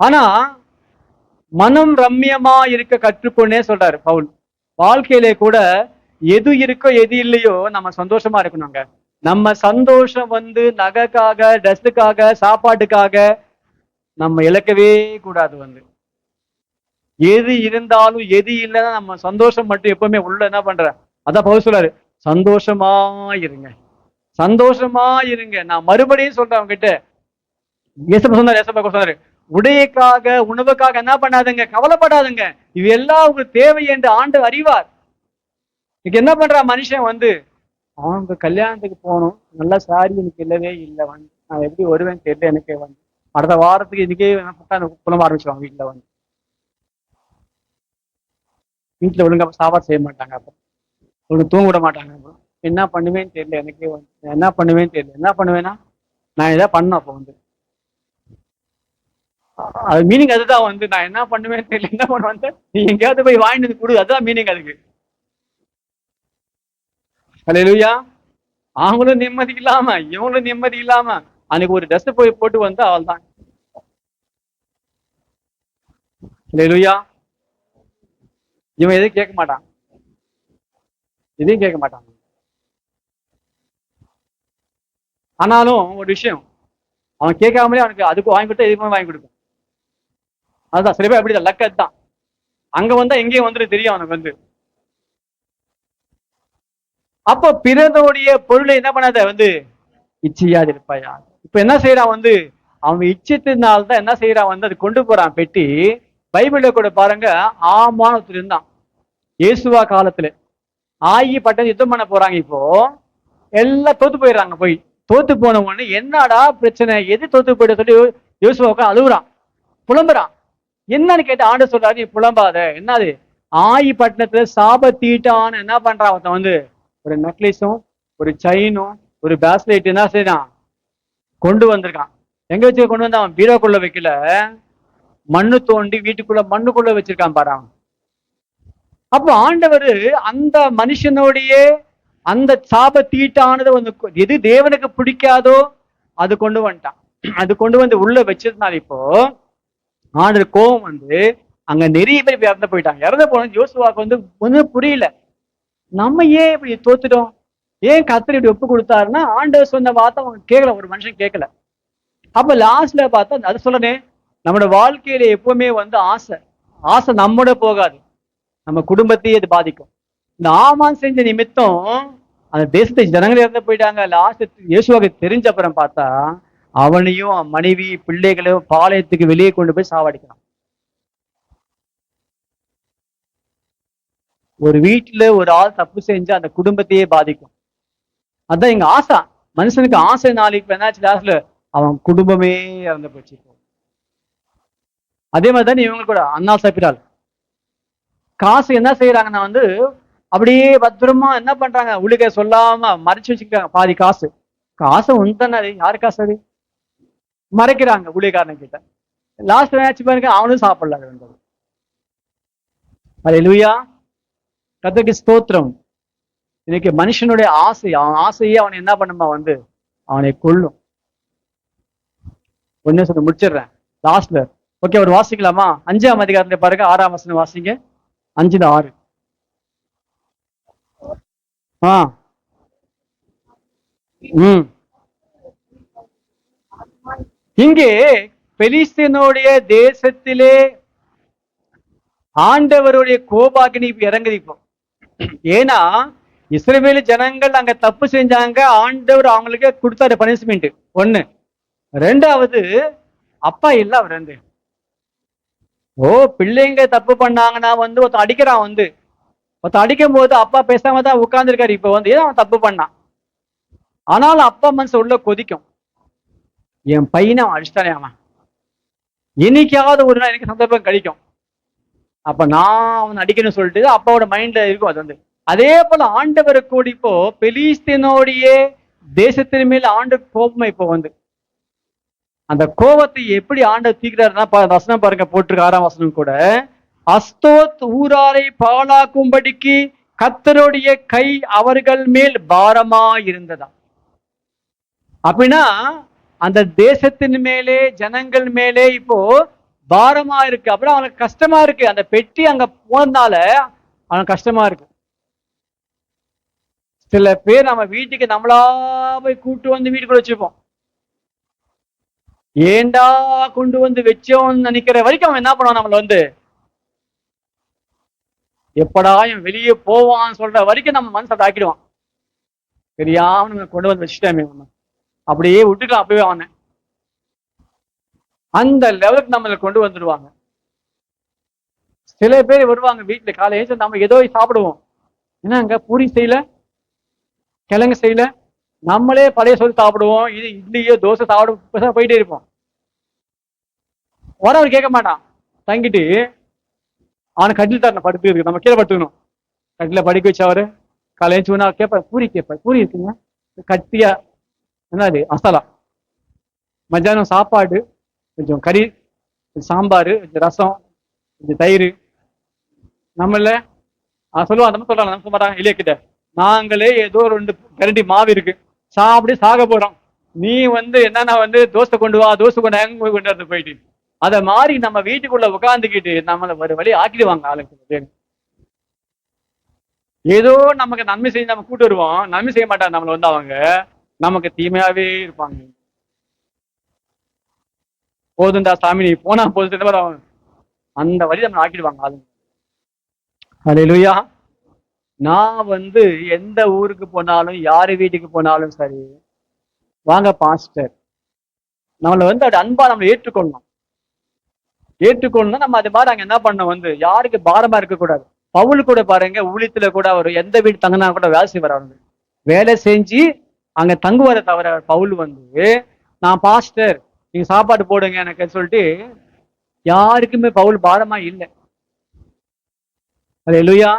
ஆனா மனம் ரம்யமா இருக்க கற்றுக்கொண்டே சொல்றாரு பவுல். வாழ்க்கையிலே கூட எது இருக்கோ எது இல்லையோ நம்ம சந்தோஷமா இருக்கணுங்க. நம்ம சந்தோஷம் நகைக்காக, ட்ரெஸ்ஸுக்காக, சாப்பாட்டுக்காக நம்ம இழக்கவே கூடாது. எது இருந்தாலும் எது இல்லைன்னா நம்ம சந்தோஷம் மட்டும் எப்பவுமே உள்ள என்ன பண்ற, அதான் பவுல் சொல்றாரு, சந்தோஷமா இருங்க, சந்தோஷமா இருங்க. நான் மறுபடியும் சொல்றேன் அவங்க கிட்ட, சொன்னாரு, உடையக்காக உணவுக்காக என்ன பண்ணாதுங்க, கவலைப்படாதுங்க, இது எல்லாம் உங்களுக்கு தேவை என்று ஆண்டு அறிவார். இன்னைக்கு என்ன பண்றா மனுஷன் அவங்க கல்யாணத்துக்கு போகணும், நல்லா சாரி எனக்கு இல்லவே இல்லை, நான் எப்படி வருவேன்னு தெரியல, எனக்கு அடுத்த வாரத்துக்கு இன்னைக்கே புலம்ப ஆரம்பிச்சிருவாங்க. வீட்டுல ஒழுங்கா சாப்பாடு செய்ய மாட்டாங்க, அப்புறம் ஒழுங்கு தூங்க விட மாட்டாங்க. அப்புறம் என்ன பண்ணுவேன்னு தெரியல, எனக்கே என்ன பண்ணுவேன்னு தெரியல. என்ன பண்ணுவேன்னா நான் ஏதாவது பண்ணேன். அப்போ அது மீனிங் அதுதான். நான் என்ன பண்ணுவேன்னு தெரியல, என்ன பண்ணுவேன், நீ எங்கேயாவது போய் வாங்கிட்டு கொடு, அதுதான் மீனிங் அதுக்கு. அல்லேலூயா. அவங்களும் நிம்மதி இல்லாம இவங்களும் நிம்மதி இல்லாம அன்னைக்கு ஒரு ட்ரெஸ் போய் போட்டு அவள் தான். அல்லேலூயா. இவன் எதையும் கேட்க மாட்டான், எதையும் கேட்க மாட்டான். ஆனாலும் ஒரு விஷயம், அவன் கேட்காமலே அவனுக்கு அதுக்கு வாங்கி கொடுத்தா எதுக்குமே வாங்கி கொடுக்கும். அதுதான் சில பேர் அப்படிதான், லக்கத் தான். அங்க எங்கேயும் வந்துட்டு தெரியும் அவனுக்கு. அப்போ பிறனுடைய பொருளை என்ன பண்ணாத இச்சையாது இருப்பாயா. இப்ப என்ன செய்யறான், அவன் இச்சத்தினால்தான் என்ன செய்யறான், அது கொண்டு போறான் பெட்டி. பைபிள்ல கூட பாருங்க, ஆமான ஒருத்தர் இருந்தான் இயேசுவா காலத்துல. ஆகி பட்டம் யுத்தம் பண்ண போறாங்க. இப்போ எல்லாம் தோத்து போயிடுறாங்க. போய் தோத்து போன உடனே என்னடா பிரச்சனை, எது தோத்து போயிட சொல்லி யோசுவா அழுகுறான், புலம்புறான். என்னன்னு கேட்ட ஆண்டு சொல்றாரு, நீ புலம்பாத, என்னது ஆயி பட்டணத்துல சாப தீட்டான்னு என்ன பண்றான் ஒருத்தன், ஒரு நெக்லஸும் ஒரு செயினும் ஒரு பேஸ்லைட் என்ன செய்யறான், கொண்டு வந்திருக்கான். எங்க வச்சு கொண்டு வந்து, அவன் பீரோக்குள்ள வைக்கல, மண்ணு தோண்டி வீட்டுக்குள்ள மண்ணுக்குள்ள வச்சிருக்கான் பாரு. அப்போ ஆண்டவர் அந்த மனுஷனுடைய அந்த சாப தீட்டானது எது தேவனுக்கு பிடிக்காதோ அது கொண்டு வந்துட்டான். அது கொண்டு உள்ள வச்சதுனால இப்போ ஆண்டவர் கோபம் அங்க நிறைய பேர் இறந்து போயிட்டாங்க. இறந்து போன யோசுவாக்கு ஒன்றும் புரியல, நம்ம ஏன் இப்படி தோத்துட்டோம், ஏன் கர்த்தர் இப்படி ஒப்பு கொடுத்தாருன்னா ஆண்டவர் சொன்ன வார்த்தை அவங்க கேட்கல, ஒரு மனுஷன் கேட்கல. அப்ப லாஸ்ட்ல பார்த்தா அது சொல்லனே, நம்மளோட வாழ்க்கையில எப்பவுமே ஆசை ஆசை நம்மோட போகாது, நம்ம குடும்பத்தையே அது பாதிக்கும். இந்த ஆமான் செஞ்ச நிமித்தம் அந்த தேசத்தை ஜனங்கள் இறந்து போயிட்டாங்க. லாஸ்ட் இயேசுவாக்கு தெரிஞ்ச அப்புறம் பார்த்தா அவனையும் மனைவி பிள்ளைகளையும் பாளையத்துக்கு வெளியே கொண்டு போய் சாவடிக்கிறான். ஒரு வீட்டுல ஒரு ஆள் தப்பு செஞ்சு அந்த குடும்பத்தையே பாதிக்கும். அதான் எங்க ஆசை, மனுஷனுக்கு ஆசை. நாளைக்கு என்னாச்சு, லாஸ்ட்ல அவன் குடும்பமே இறந்து போச்சு. அதே மாதிரிதான் இவங்க கூட அண்ணா சாப்பிடால் காசு என்ன செய்யறாங்கன்னா அப்படியே பத்திரமா என்ன பண்றாங்க, உள்ளுக்க சொல்லாம மறைச்சு வச்சுக்கிறாங்க பாதி காசு. காசு உண்டானது யாரு காசு, அது மறைக்கிறாங்க ஊழியக்காரன் கிட்ட. லாஸ்ட் என்னாச்சு பாருங்க, அவனும் சாப்பிடல. அல்லேலூயா. கர்த்தருக்கு ஸ்தோத்திரம். இன்னைக்கு மனுஷனுடைய ஆசை, அவன் ஆசையே அவனை என்ன பண்ணுமா அவனை கொல்லும். ஒன்னே சொல்லி முடிச்சிடுறேன் லாஸ்ட்ல. ஓகே, ஒரு வாசிக்கலாமா? 5ஆம் அதிகாரத்துல பாருங்க, 6ஆம் வசனம் வாசிங்க. 5:6. இங்கே பெலிஸ்தீனுடைய தேசத்திலே ஆண்டவருடைய கோபாகினி இறங்குது இப்போ. ஏன்னா இஸ்ரவேல் ஜனங்கள் அங்க தப்பு செஞ்சாங்க, ஆண்டவர் அவங்களுக்கு கொடுத்தாரு பனிஷ்மெண்ட். 1. 2வது அப்பா இல்ல அவர். பிள்ளைங்க தப்பு பண்ணாங்கன்னா ஒருத்தன் அடிக்கிறான், ஒருத்தன் அடிக்கும் போது அப்பா பேசாம தான் உட்கார்ந்துருக்காரு. இப்ப ஏன் அவன் தப்பு பண்ணான், ஆனாலும் அப்பா மனசு உள்ள கொதிக்கும், என் பையனை அவன் அடிச்சிட்டானே, அவன் என்னைக்காவது ஒரு நாள் எனக்கு சந்தர்ப்பம் கிடைக்கும், அப்ப நான் அவன் அடிக்கணும்னு சொல்லிட்டு அப்பாவோட மைண்ட்ல இருக்கும். அது அதே போல ஆண்டவரை கூடி இப்போ பெலிஸ்தீனுடைய தேசத்தின் மேல ஆண்டு கோபமா இப்போ அந்த கோபத்தை எப்படி ஆண்டவர் தீர்க்கிறாருன்னா வசனம் பாருங்க, போட்டிருக்க 6ஆம் வசனம் கூட, அஸ்தோத் ஊராரை பாழாக்கும்படிக்கு கர்த்தருடைய கை அவர்கள் மேல் பாரமா இருந்ததா. அப்படின்னா அந்த தேசத்தின் மேலே ஜனங்கள் மேலே இப்போ பாரமா இருக்கு, அப்புறம் அவனுக்கு கஷ்டமா இருக்கு. அந்த பெட்டி அங்க போனதுனால அவனுக்கு கஷ்டமா இருக்கு. சில பேர் நம்ம வீட்டுக்கு நம்மளா போய் கூட்டு வந்து வீட்டுக்குள்ள வச்சுப்போம். ஏண்டா கொண்டு வந்து வச்சோம்னு நினைக்கிற வரைக்கும் அவன் என்ன பண்ணுவான், நம்மள வந்து எப்படா இவன் வெளியே போவான்னு சொல்ற வரைக்கும் நம்ம மனசை ஆக்கிடுவான். தெரியாம நம்ம கொண்டு வந்து வச்சுட்டாமே அப்படியே விட்டுக்கலாம். அப்பவே அவனை அந்த லெவலுக்கு நம்மளை கொண்டு வந்துடுவாங்க. சில பேர் வருவாங்க வீட்டுல, காலையில நம்ம ஏதோ சாப்பிடுவோம், என்னங்க பூரி செய்யல, கிழங்கு செய்யல, நம்மளே பழைய சொல்லி சாப்பிடுவோம், இது இட்லியோ தோசை சாப்பிட போயிட்டே இருப்போம். வரவர் கேட்க மாட்டான், தங்கிட்டு அவனை கட்டில் தரணும் படுத்து இருக்கு, நம்ம கீழே படுத்துக்கணும். கட்டில படிக்க வச்சவரு காலையில சொன்னா கேட்பாரு, பூரி கேட்பாரு, பூரி இருக்குங்க கட்டியா, என்னது மசாலா. மத்தியானம் சாப்பாடு கொஞ்சம் கறி, சாம்பார், கொஞ்சம் ரசம், கொஞ்சம் தயிர். நம்மள சொல்லுவான், நம்ம சொல்றாங்க, நம்ம மாட்டாங்க இல்லையா கிட்ட, நாங்களே ஏதோ 2 கரண்டி மாவு இருக்கு, சாப்பிட்டு சாக போறோம், நீ வந்து என்னன்னா வந்து தோசை கொண்டு வா, தோசை கொண்டு எங்க கொண்டு வந்து போயிட்டு அத மாதிரி நம்ம வீட்டுக்குள்ள உட்காந்துக்கிட்டு நம்மளை ஒரு வழி ஆக்கிடுவாங்க ஆளுங்க. ஏதோ நமக்கு நன்மை செய்ய நம்ம கூட்டு வருவோம், நன்மை செய்ய மாட்டாங்க நம்மள வந்து அவங்க நமக்கு தீமையாவே இருப்பாங்க. போதுண்டா சாமி நீ போனா போதும், அந்த வழி நம்ம ஆக்கிடுவாங்க ஆளுங்க. அல்லேலூயா. நான் வந்து எந்த ஊருக்கு போனாலும் யாரு வீட்டுக்கு போனாலும் சரி, வாங்க பாஸ்டர், நம்மளை வந்து அது அன்பா நம்ம ஏற்றுக்கொள்ளணும். ஏற்றுக்கொள்ளணும் நம்ம அது மாதிரி அங்க என்ன பண்ணணும், வந்து யாருக்கு பாரமா இருக்கக்கூடாது. பவுல் கூட பாருங்க, ஊழியத்துல கூட அவர் எந்த வீடு தங்கினா கூட வேலை செய்வார். அவங்க வேலை செஞ்சு அங்க தங்குவதை தவிர பவுல் வந்து, நான் பாஸ்டர் நீங்க சாப்பாடு போடுங்க எனக்கு சொல்லிட்டு யாருக்குமே பவுல் பாரமா இல்லை. அல்லேலூயா.